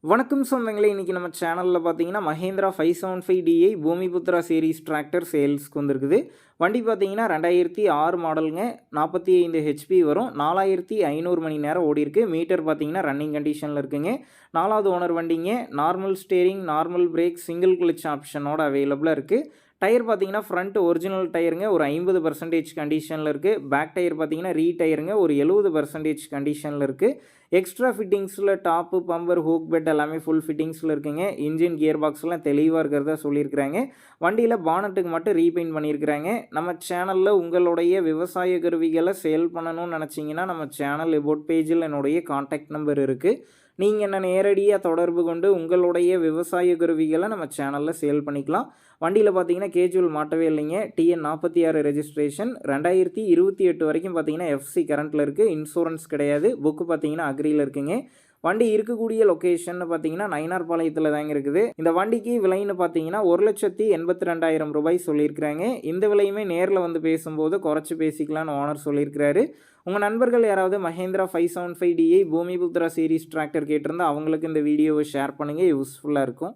வணக்கம் சொந்தங்களே! இன்னைக்கு நம்ம சேனல்ல பார்த்தீங்கன்னா, மஹேந்திரா 575டிஐ பூமிபுத்ரா சீரிஸ் டிராக்டர் சேல்ஸ்க்கு வந்திருக்குது. வண்டி பார்த்தீங்கன்னா 2006 மாடலுங்க. 45 ஹெச்பி வரும். 4500 மணி நேரம் ஓடிருக்கு. மீட்டர் பார்த்தீங்கன்னா ரன்னிங் கண்டிஷன்ல இருக்குங்க. 4வது ஓனர் வண்டிங்க. Normal steering, normal brake, single clutch ஆப்ஷனோட அவைலபிளா இருக்கு. டயர் பார்த்தீங்கன்னா, ஃப்ரண்ட் ஒரிஜினல் டயருங்க. ஒரு 50% கண்டிஷன்ல இருக்கு. பேக் டயர் பார்த்தீங்கன்னா, டயருங்க. ஒரு 70% கண்டிஷன்ல இருக்கு. எக்ஸ்ட்ரா ஃபிட்டிங்ஸில டாப்பு, பம்பர், ஹூக் பெட் எல்லாமே ஃபுல் ஃபிட்டிங்ஸில இருக்குங்க. இன்ஜின், கியர் பாக்ஸ்லாம் தெளிவா இருக்கிறதா சொல்லியிருக்கிறாங்க. வண்டியில பானட்டுக்கு மட்டும் ரீபெயிண்ட் பண்ணியிருக்கிறாங்க. நம்ம சேனல்ல உங்களுடைய விவசாய கருவிகள சேல் பண்ணணும்னு நெனச்சீங்கன்னா, நம்ம சேனல் எபோட் பேஜில என்னுடைய கான்டாக்ட் நம்பர் இருக்கு. நீங்க என்ன நேரடியா தொடர்பு கொண்டு உங்களுடைய விவசாய கருவிகள நம்ம சேனல்ல சேல் பண்ணிக்கலாம். வண்டியில பார்த்தீங்கன்னா, கேஜுவல் மாட்டவே இல்லைங்க. டிஎன் 46 ரெஜிஸ்ட்ரேஷன் 2028 வரைக்கும் பார்த்தீங்கன்னா, எஃப்சி கரண்ட்ல இருக்கு. இன்சூரன்ஸ் கிடையாது. புக் பார்த்தீங்கன்னா, அக்ரில இருக்குங்க. வண்டி இருக்கக்கூடிய லொகேஷன்னு பார்த்தீங்கன்னா, நயினார்பாளையத்தில தாங்க இருக்குது. இந்த வண்டிக்கு விலைன்னு பார்த்தீங்கன்னா, ரூ. 1,82,000 சொல்லியிருக்கிறாங்க. இந்த விலையுமே நேர்ல வந்து பேசும்போது குறைச்சு பேசிக்கலாம்னு ஓனர் சொல்லியிருக்கிறாரு. உங்க நண்பர்கள் யாராவது மஹேந்திரா 575டிஐ பூமிபுத்ரா சீரிஸ் டிராக்டர் கேட்டிருந்தா, அவங்களுக்கு இந்த வீடியோவை ஷேர் பண்ணுங்க. யூஸ்ஃபுல்லா இருக்கும்.